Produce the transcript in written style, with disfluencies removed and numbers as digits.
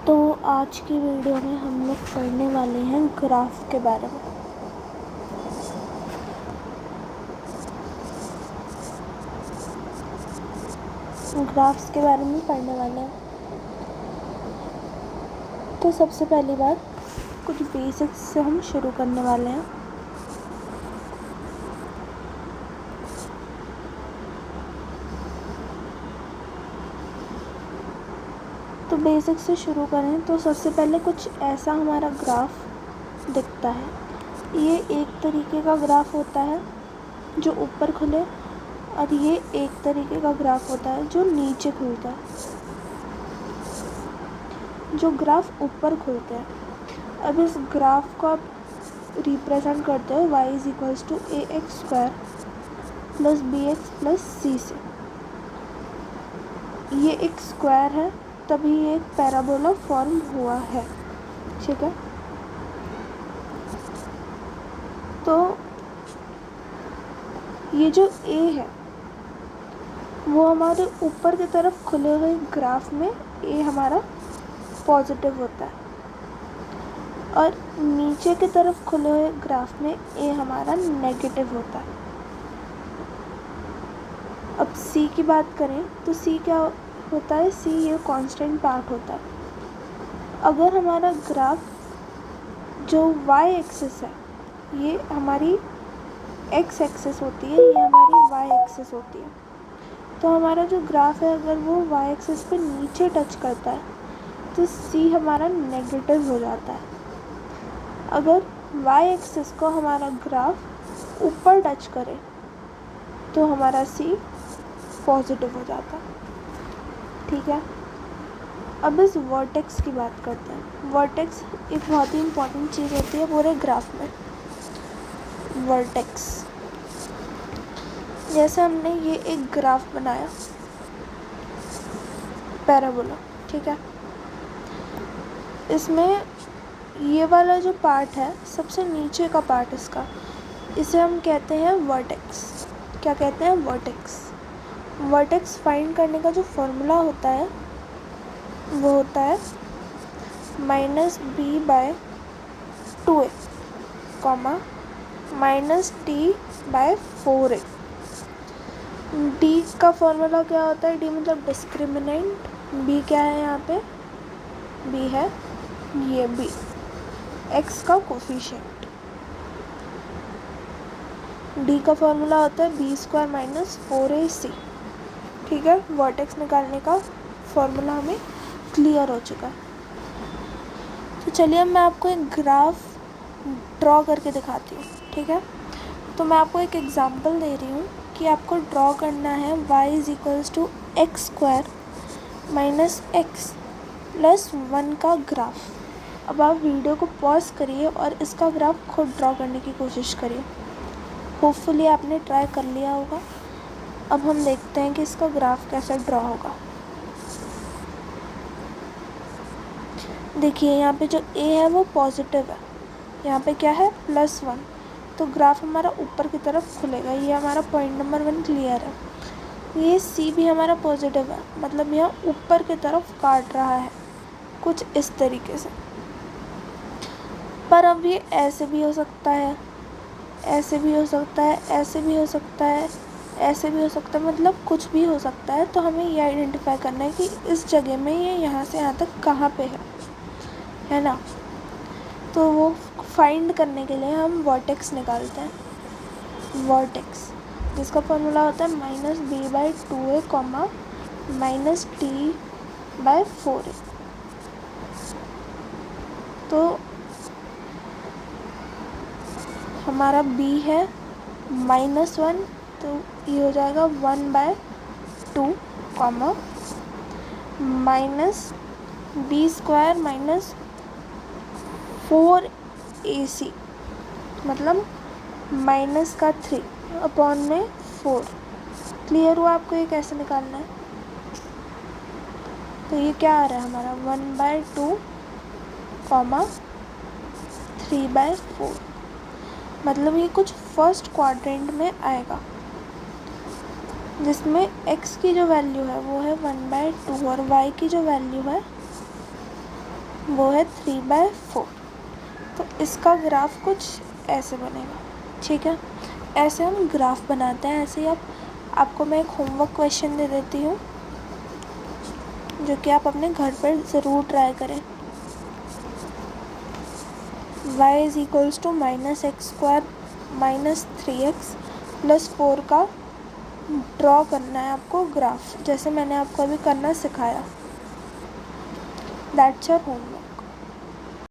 तो आज की वीडियो में हम लोग पढ़ने वाले हैं ग्राफ के बारे में। ग्राफ्स के बारे में पढ़ने वाले हैं। तो सबसे पहली बात कुछ बेसिक्स से हम शुरू करने वाले हैं। तो बेसिक्स से शुरू करें तो सबसे पहले कुछ ऐसा हमारा ग्राफ दिखता है। ये एक तरीके का ग्राफ होता है जो ऊपर खुले, और ये एक तरीके का ग्राफ होता है जो नीचे खुलता है। जो ग्राफ ऊपर खुलते हैं, अब इस ग्राफ को आप रिप्रेजेंट करते हो y is equals to a x square plus b x plus c से। ये एक स्क्वायर है, तभी ये एक पैराबोला फॉर्म हुआ है। ठीक है, तो ये जो a है वो हमारे ऊपर की तरफ खुले हुए ग्राफ में a हमारा पॉजिटिव होता है, और नीचे की तरफ खुले हुए ग्राफ में a हमारा नेगेटिव होता है। अब c की बात करें तो c क्या होता है? c ये कांस्टेंट पार्ट होता है। अगर हमारा ग्राफ जो y एक्सिस है ये हमारी x एक्सिस होती है, ये हमारी y एक्सिस होती है, तो हमारा जो ग्राफ है अगर वो y एक्सिस पे नीचे टच करता है तो c हमारा नेगेटिव हो जाता है। अगर y एक्सिस को हमारा ग्राफ ऊपर टच करे तो हमारा c पॉजिटिव हो जाता है। ठीक है, अब इस वर्टेक्स की बात करते हैं। वर्टेक्स एक बहुत ही इम्पॉर्टेंट चीज़ होती है पूरे ग्राफ में। वर्टेक्स, जैसे हमने ये एक ग्राफ बनाया पैराबोला, ठीक है, इसमें ये वाला जो पार्ट है सबसे नीचे का पार्ट इसका, इसे हम कहते हैं वर्टेक्स। क्या कहते हैं? वर्टेक्स। वर्टेक्स फाइंड करने का जो फॉर्मूला होता है वो होता है -b/2a, -t/4a। d का फॉर्मूला क्या होता है? d मतलब डिस्क्रिमिनेंट, b क्या है यहाँ पे? b है ये b, x का कोफिशिएंट। d का फॉर्मूला होता है b² - 4ac। ठीक है, वर्टेक्स निकालने का फॉर्मूला हमें क्लियर हो चुका है। तो चलिए अब मैं आपको एक ग्राफ ड्रॉ करके दिखाती हूँ। ठीक है, तो मैं आपको एक एग्जांपल दे रही हूँ कि आपको ड्रॉ करना है y is equals to x² - x plus 1 का ग्राफ। अब आप वीडियो को पॉज करिए और इसका ग्राफ खुद ड्रॉ करने की कोशिश करिए। होपफुली आपने ट्राई कर लिया होगा। अब हम देखते हैं कि इसका ग्राफ कैसे ड्रॉ होगा। देखिए यहाँ पे जो a है वो पॉजिटिव है, यहाँ पे क्या है? +1, तो ग्राफ हमारा ऊपर की तरफ खुलेगा। ये हमारा पॉइंट नंबर 1 क्लियर है। ये c भी हमारा पॉजिटिव है, मतलब यहाँ ऊपर की तरफ काट रहा है कुछ इस तरीके से। पर अब ये ऐसे भी हो सकता है, ऐसे भी हो सकता है, ऐसे भी हो सकता है, ऐसे भी हो सकता है, मतलब कुछ भी हो सकता है। तो हमें ये आइडेंटिफाई करना है कि इस जगह में ये यहाँ से यहाँ तक कहाँ पे है ना। तो वो फाइंड करने के लिए हम वर्टेक्स निकालते हैं। वर्टेक्स जिसका फॉर्मूला होता है -b/2a, -t/4a। तो हमारा b है -1, तो ये हो जाएगा 1/2, -b² - 4ac, मतलब -3 अपॉन में 4। क्लियर हुआ आपको ये कैसे निकालना है? तो ये क्या आ रहा है हमारा 1/2, 3/4, मतलब ये कुछ फर्स्ट क्वाड्रेंट में आएगा, जिसमें x की जो वैल्यू है वो है 1/2 और y की जो वैल्यू है वो है 3/4। तो इसका ग्राफ कुछ ऐसे बनेगा, ठीक है। ऐसे हम ग्राफ बनाते हैं। ऐसे ही आपको मैं एक होमवर्क क्वेश्चन दे देती हूँ जो कि आप अपने घर पर ज़रूर ट्राई करें। y is equals to -x² -3x + 4 का ड्रॉ करना है आपको ग्राफ, जैसे मैंने आपको अभी करना सिखाया। That's your homework.